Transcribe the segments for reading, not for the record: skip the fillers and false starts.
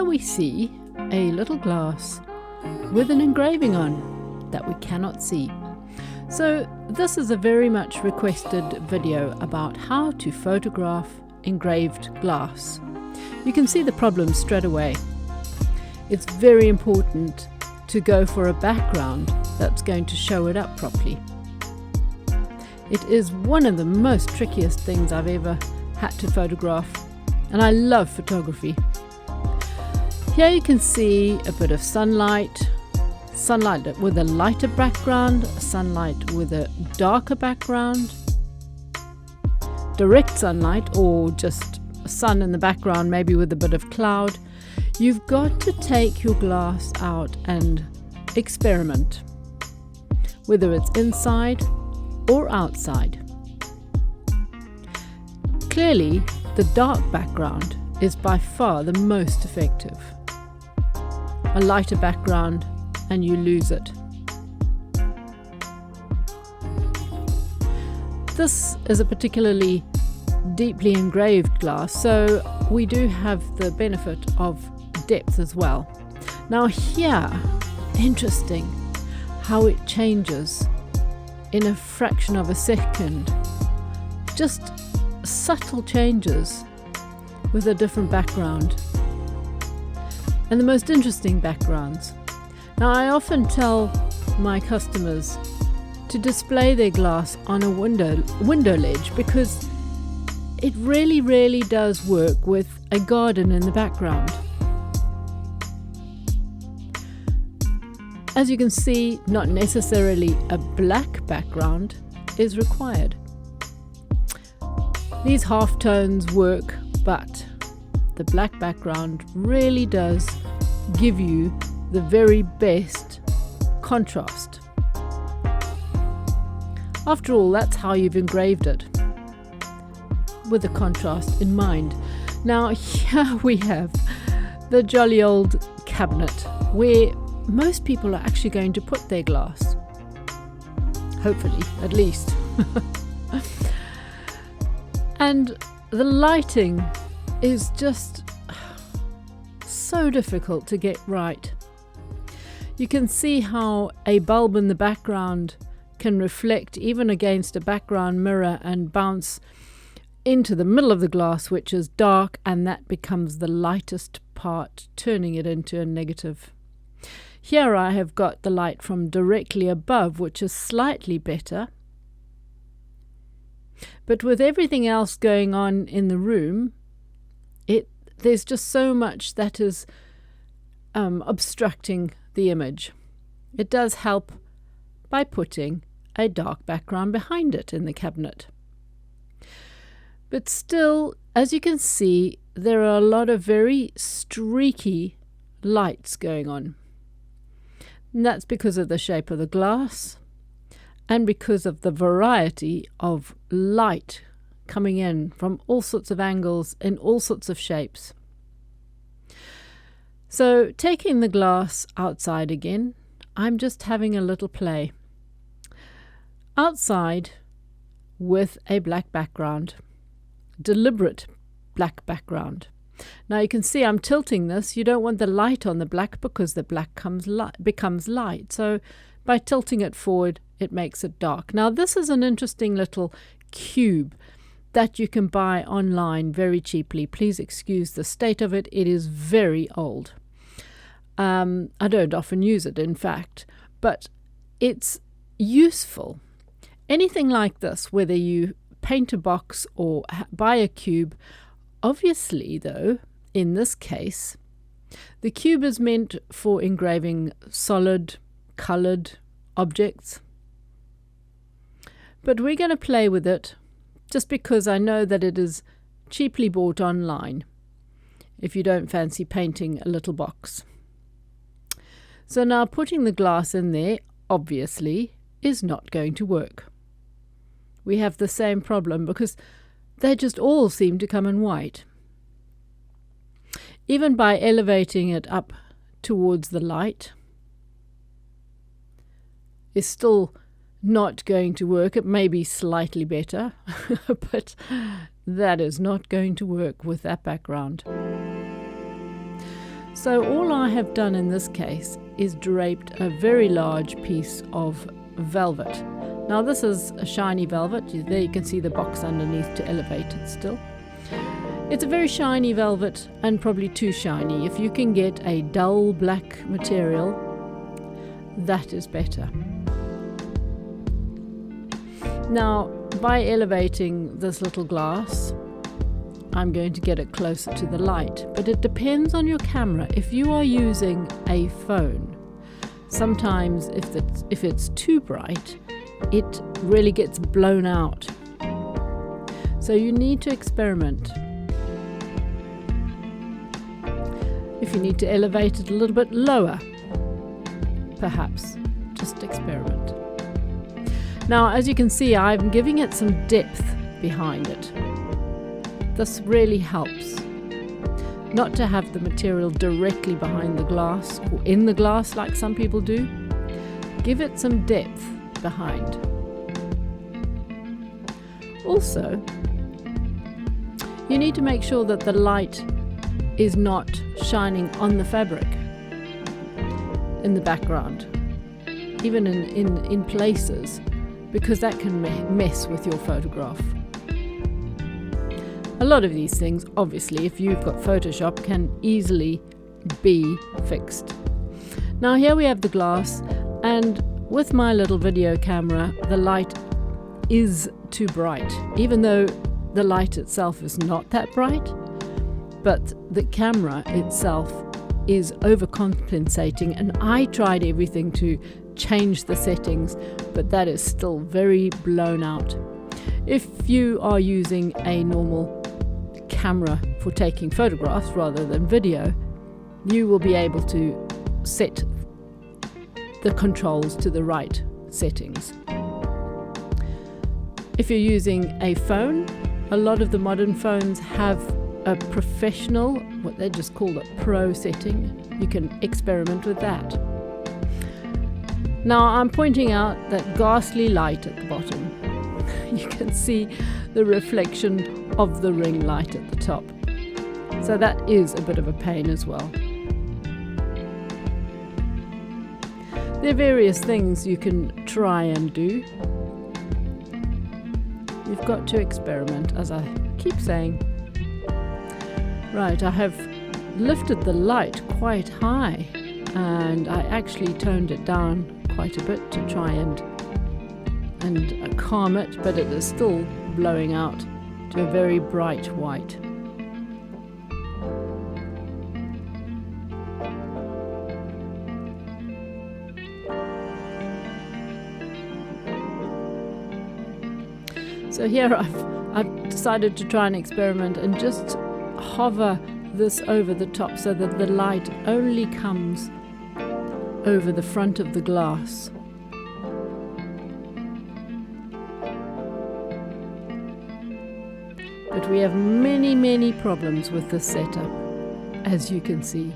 we see a little glass with an engraving on that we cannot see. So this is a very much requested video about how to photograph engraved glass. You can see the problem straight away. It's very important to go for a background that's going to show it up properly. It is one of the most trickiest things I've ever had to photograph, and I love photography. Here you can see a bit of sunlight with a lighter background, sunlight with a darker background, direct sunlight, or just sun in the background, maybe with a bit of cloud. You've got to take your glass out and experiment, whether it's inside or outside. Clearly, the dark background is by far the most effective. A lighter background and you lose it. This is a particularly deeply engraved glass, so we do have the benefit of depth as well. Now here, interesting how it changes in a fraction of a second. Just subtle changes with a different background. And the most interesting backgrounds. Now I often tell my customers to display their glass on a window ledge, because it really does work with a garden in the background. As you can see, not necessarily a black background is required. These halftones work, but the black background really does give you the very best contrast. After all, that's how you've engraved it, with the contrast in mind. Now here we have the jolly old cabinet where most people are actually going to put their glass. Hopefully, at least. And the lighting is just so difficult to get right. You can see how a bulb in the background can reflect even against a background mirror and bounce into the middle of the glass, which is dark, and that becomes the lightest part, turning it into a negative. Here I have got the light from directly above, which is slightly better. But with everything else going on in the room, there's just so much that is obstructing the image. It does help by putting a dark background behind it in the cabinet. But still, as you can see, there are a lot of very streaky lights going on. And that's because of the shape of the glass and because of the variety of light coming in from all sorts of angles in all sorts of shapes. So taking the glass outside again, I'm just having a little play. Outside with a black background, deliberate black background. Now you can see I'm tilting this. You don't want the light on the black because the black becomes light. So by tilting it forward, it makes it dark. Now this is an interesting little cube that you can buy online very cheaply. Please excuse the state of it. It is very old. I don't often use it, in fact, but it's useful. Anything like this, whether you paint a box or buy a cube, obviously, though, in this case, the cube is meant for engraving solid, colored objects. But we're going to play with it just because I know that it is cheaply bought online if you don't fancy painting a little box. So now putting the glass in there, obviously, is not going to work. We have the same problem because they just all seem to come in white. Even by elevating it up towards the light, is still not going to work. It may be slightly better, but that is not going to work with that background. So all I have done in this case is draped a very large piece of velvet. Now this is a shiny velvet. There you can see the box underneath to elevate it still. It's a very shiny velvet, and probably too shiny. If you can get a dull black material, that is better. Now, by elevating this little glass, I'm going to get it closer to the light, but it depends on your camera. If you are using a phone, sometimes if it's too bright, it really gets blown out. So you need to experiment. If you need to elevate it a little bit lower, perhaps just experiment. Now, as you can see, I'm giving it some depth behind it. This really helps. Not to have the material directly behind the glass or in the glass like some people do. Give it some depth behind. Also, you need to make sure that the light is not shining on the fabric in the background, even in places, because that can mess with your photograph. A lot of these things, obviously, if you've got Photoshop, can easily be fixed. Now here we have the glass, and with my little video camera, the light is too bright, even though the light itself is not that bright, but the camera itself is overcompensating, and I tried everything to change the settings, but that is still very blown out. If you are using a normal camera for taking photographs rather than video, you will be able to set the controls to the right settings. If you're using a phone, a lot of the modern phones have a professional, what they just call it, pro setting. You can experiment with that. Now I'm pointing out that ghastly light at the bottom. You can see the reflection of the ring light at the top. So that is a bit of a pain as well. There are various things you can try and do. You've got to experiment, as I keep saying. Right, I have lifted the light quite high, and I actually toned it down quite a bit to try and calm it, but it is still blowing out to a very bright white. So here I've decided to try and experiment and just hover this over the top so that the light only comes over the front of the glass. But we have many problems with this setup, as you can see.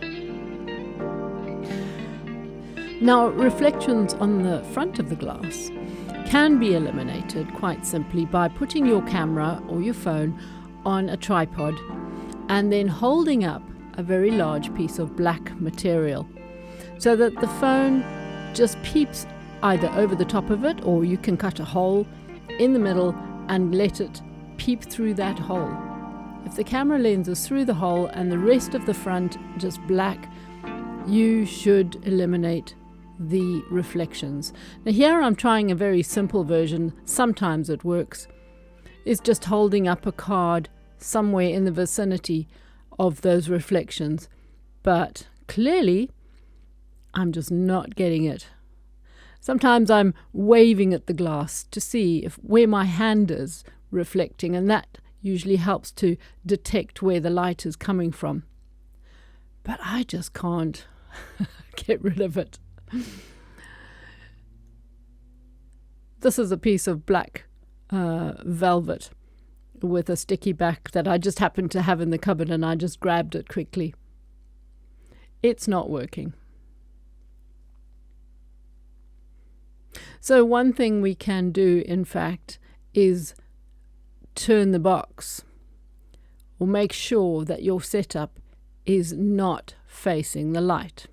Now, reflections on the front of the glass can be eliminated quite simply by putting your camera or your phone on a tripod and then holding up a very large piece of black material so that the phone just peeps either over the top of it, or you can cut a hole in the middle and let it peep through that hole. If the camera lens is through the hole and the rest of the front just black, you should eliminate the reflections. Now here I'm trying a very simple version, sometimes it works, is just holding up a card somewhere in the vicinity of those reflections, but clearly I'm just not getting it. Sometimes I'm waving at the glass to see where my hand is reflecting, and that usually helps to detect where the light is coming from, but I just can't get rid of it. This is a piece of black velvet with a sticky back that I just happened to have in the cupboard, and I just grabbed it quickly. It's not working. So one thing we can do, in fact, is turn the box, or make sure that your setup is not facing the light.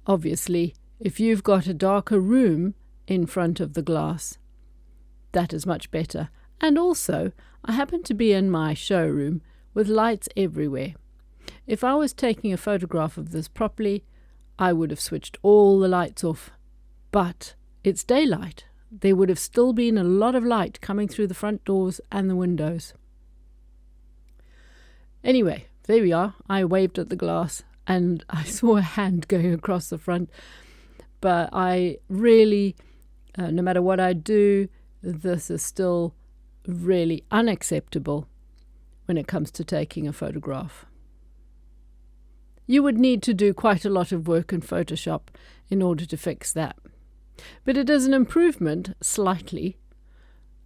Obviously, if you've got a darker room in front of the glass, that is much better. And also, I happen to be in my showroom with lights everywhere. If I was taking a photograph of this properly, I would have switched all the lights off. But it's daylight. There would have still been a lot of light coming through the front doors and the windows. Anyway, there we are. I waved at the glass and I saw a hand going across the front. But I really, no matter what I do, this is still really unacceptable when it comes to taking a photograph. You would need to do quite a lot of work in Photoshop in order to fix that. But it is an improvement, slightly,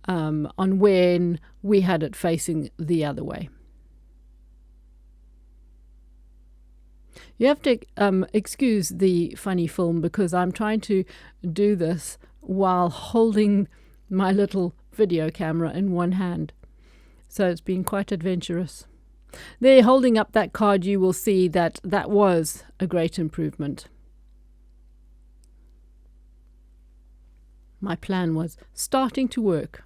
on when we had it facing the other way. You have to excuse the funny film because I'm trying to do this while holding my little video camera in one hand. So it's been quite adventurous. There, holding up that card, you will see that that was a great improvement. My plan was starting to work.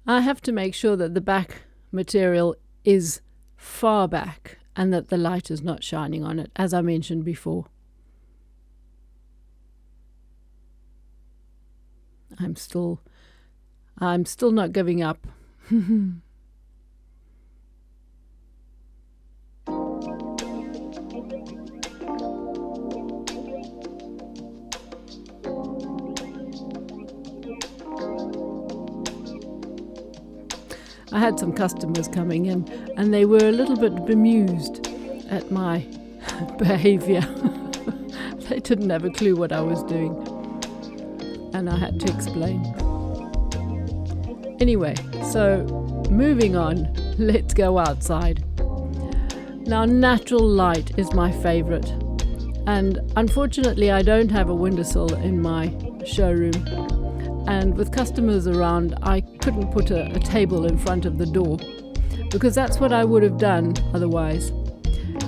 I have to make sure that the back material is far back and that the light is not shining on it, as I mentioned before. I'm still not giving up. I had some customers coming in and they were a little bit bemused at my behavior. They didn't have a clue what I was doing, and I had to explain. Anyway, so moving on, let's go outside. Now, natural light is my favorite, and unfortunately I don't have a windowsill in my showroom. And with customers around, I couldn't put a table in front of the door because that's what I would have done otherwise.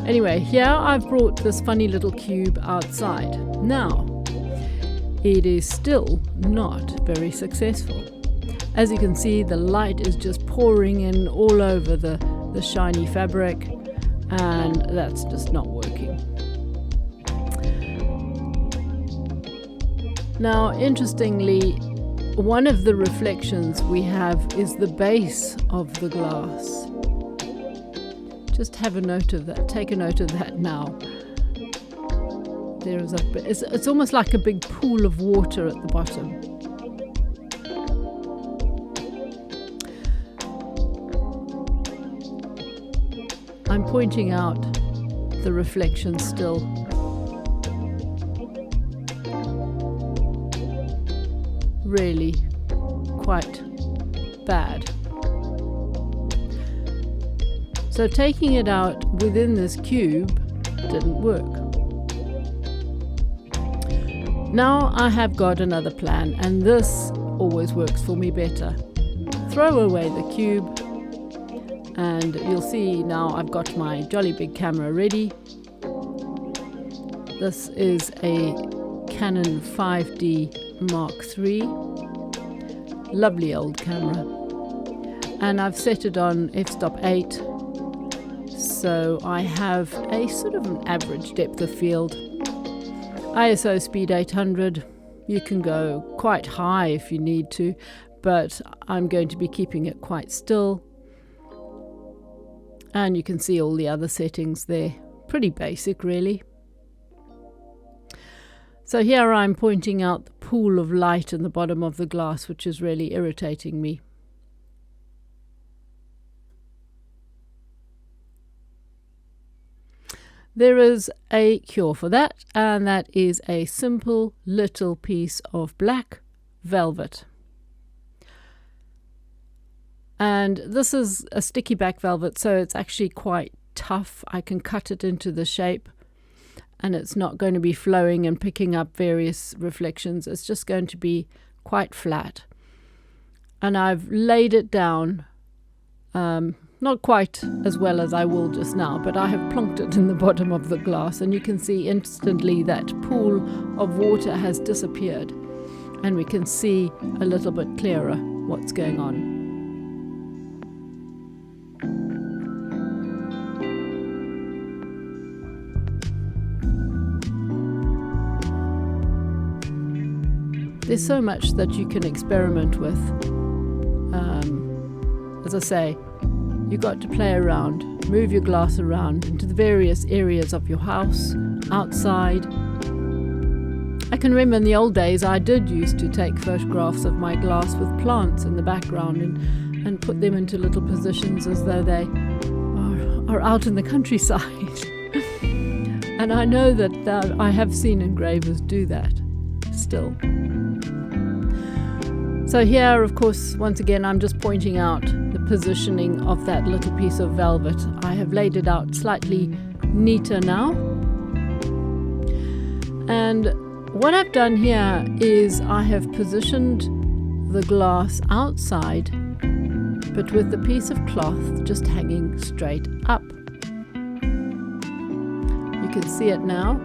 Anyway, here I've brought this funny little cube outside. Now, it is still not very successful. As you can see, the light is just pouring in all over the shiny fabric, and that's just not working. Now, interestingly, one of the reflections we have is the base of the glass. Just have a note of that. Take a note of that now. There is it's almost like a big pool of water at the bottom. I'm pointing out the reflection still. Really quite bad. So taking it out within this cube didn't work. Now I have got another plan, and this always works for me better. Throw away the cube, and you'll see now I've got my jolly big camera ready. This is a Canon 5D Mark III, lovely old camera, and I've set it on f-stop 8, so I have a sort of an average depth of field. ISO speed 800. You can go quite high if you need to, but I'm going to be keeping it quite still, and you can see all the other settings there. Pretty basic, really. So here I'm pointing out the pool of light in the bottom of the glass, which is really irritating me. There is a cure for that, and that is a simple little piece of black velvet. And this is a sticky back velvet, so it's actually quite tough. I can cut it into the shape, and it's not going to be flowing and picking up various reflections. It's just going to be quite flat. And I've laid it down, not quite as well as I will just now, but I have plonked it in the bottom of the glass, and you can see instantly that pool of water has disappeared, and we can see a little bit clearer what's going on. There's so much that you can experiment with. As I say, you've got to play around, move your glass around into the various areas of your house, outside. I can remember in the old days I did used to take photographs of my glass with plants in the background and put them into little positions as though they are out in the countryside. And I know that I have seen engravers do that still. So here, of course, once again, I'm just pointing out the positioning of that little piece of velvet. I have laid it out slightly neater now. And what I've done here is I have positioned the glass outside, but with the piece of cloth just hanging straight up. You can see it now.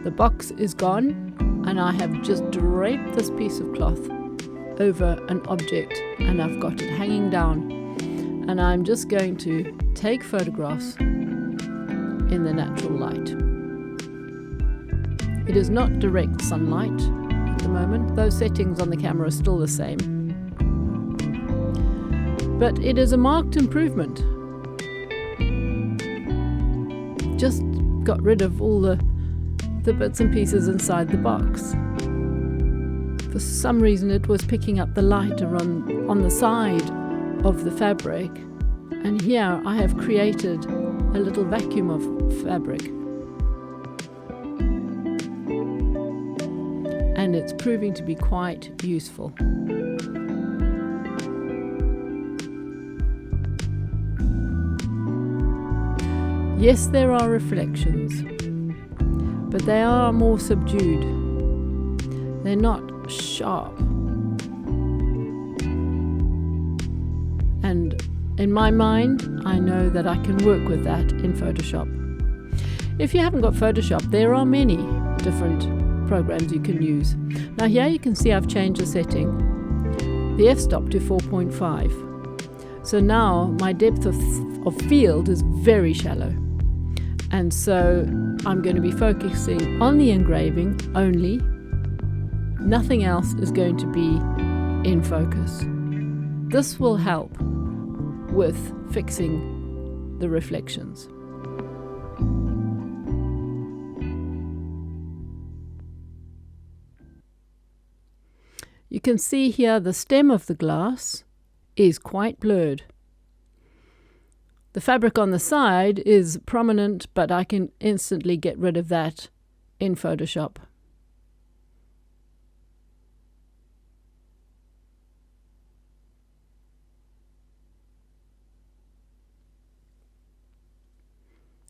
The box is gone, and I have just draped this piece of cloth over an object, and I've got it hanging down, and I'm just going to take photographs in the natural light. It is not direct sunlight at the moment. Those settings on the camera are still the same, but it is a marked improvement. Just got rid of all the bits and pieces inside the box. For some reason it was picking up the light on the side of the fabric, and here I have created a little vacuum of fabric, and it's proving to be quite useful. Yes, there are reflections, but they are more subdued. They're not sharp. And in my mind, I know that I can work with that in Photoshop. If you haven't got Photoshop, there are many different programs you can use. Now here you can see I've changed the setting, the f-stop to 4.5. So now my depth of field is very shallow. And so I'm going to be focusing on the engraving only. Nothing else is going to be in focus. This will help with fixing the reflections. You can see here the stem of the glass is quite blurred. The fabric on the side is prominent, but I can instantly get rid of that in Photoshop.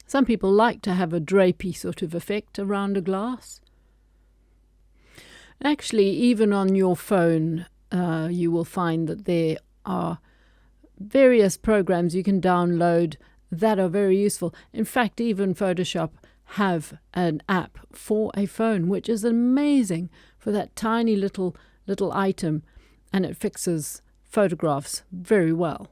Some people like to have a drapey sort of effect around a glass. Actually, even on your phone, you will find that there are various programs you can download that are very useful. In fact, even Photoshop have an app for a phone, which is amazing for that tiny little item, and it fixes photographs very well.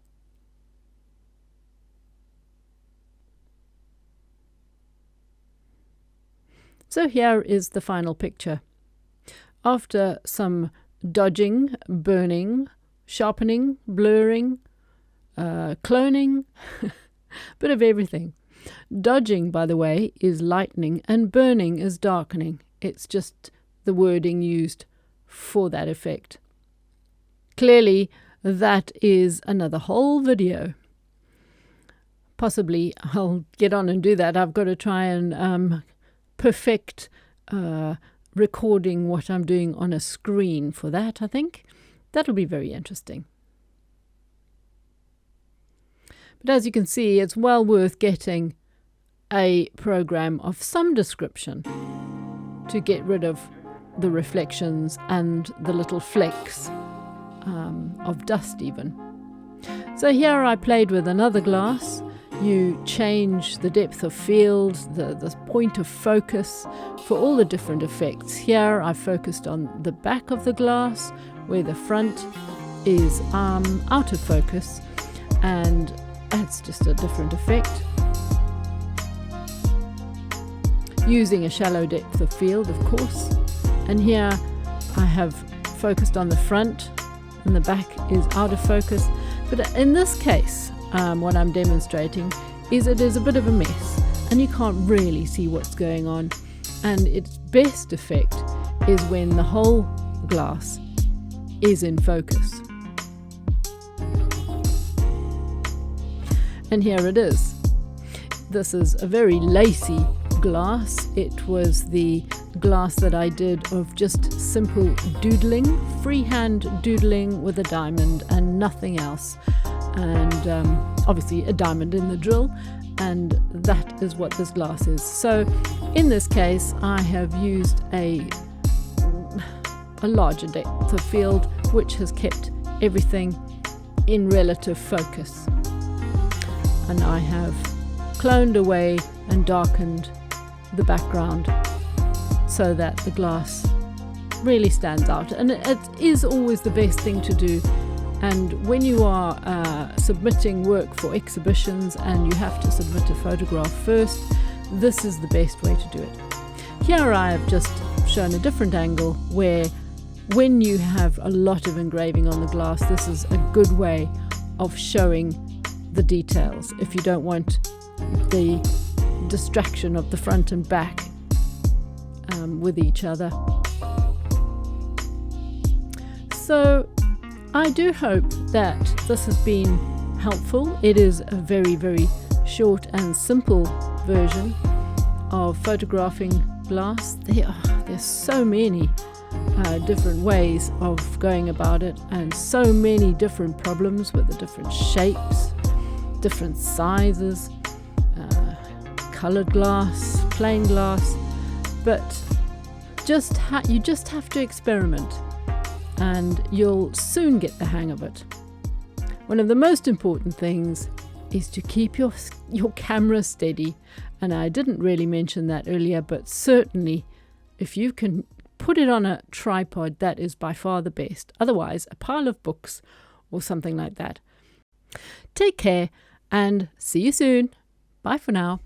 So here is the final picture. After some dodging, burning, sharpening, blurring, cloning, bit of everything. Dodging, by the way, is lightening, and burning is darkening. It's just the wording used for that effect. Clearly, that is another whole video. Possibly I'll get on and do that. I've got to try and perfect recording what I'm doing on a screen for that, I think. That'll be very interesting. But as you can see, it's well worth getting a program of some description to get rid of the reflections and the little flecks of dust even. So here I played with another glass. You change the depth of field, the point of focus for all the different effects. Here I focused on the back of the glass where the front is out of focus, and that's just a different effect. Using a shallow depth of field, of course. And here I have focused on the front and the back is out of focus. But in this case, what I'm demonstrating is it is a bit of a mess and you can't really see what's going on. And its best effect is when the whole glass is in focus. And here it is. This is a very lacy glass. It was the glass that I did of just simple doodling, freehand doodling with a diamond and nothing else, and obviously a diamond in the drill, and that is what this glass is. So in this case I have used a larger depth of field which has kept everything in relative focus, and I have cloned away and darkened the background so that the glass really stands out. And it is always the best thing to do. And when you are submitting work for exhibitions and you have to submit a photograph first, this is the best way to do it. Here I have just shown a different angle where when you have a lot of engraving on the glass, this is a good way of showing the details if you don't want the distraction of the front and back with each other. So I do hope that this has been helpful. It is a very, very short and simple version of photographing glass. There's so many different ways of going about it, and so many different problems with the different shapes, different sizes, colored glass, plain glass, but you just have to experiment and you'll soon get the hang of it. One of the most important things is to keep your camera steady, and I didn't really mention that earlier, but certainly if you can put it on a tripod, that is by far the best. Otherwise, a pile of books or something like that. Take care and see you soon. Bye for now.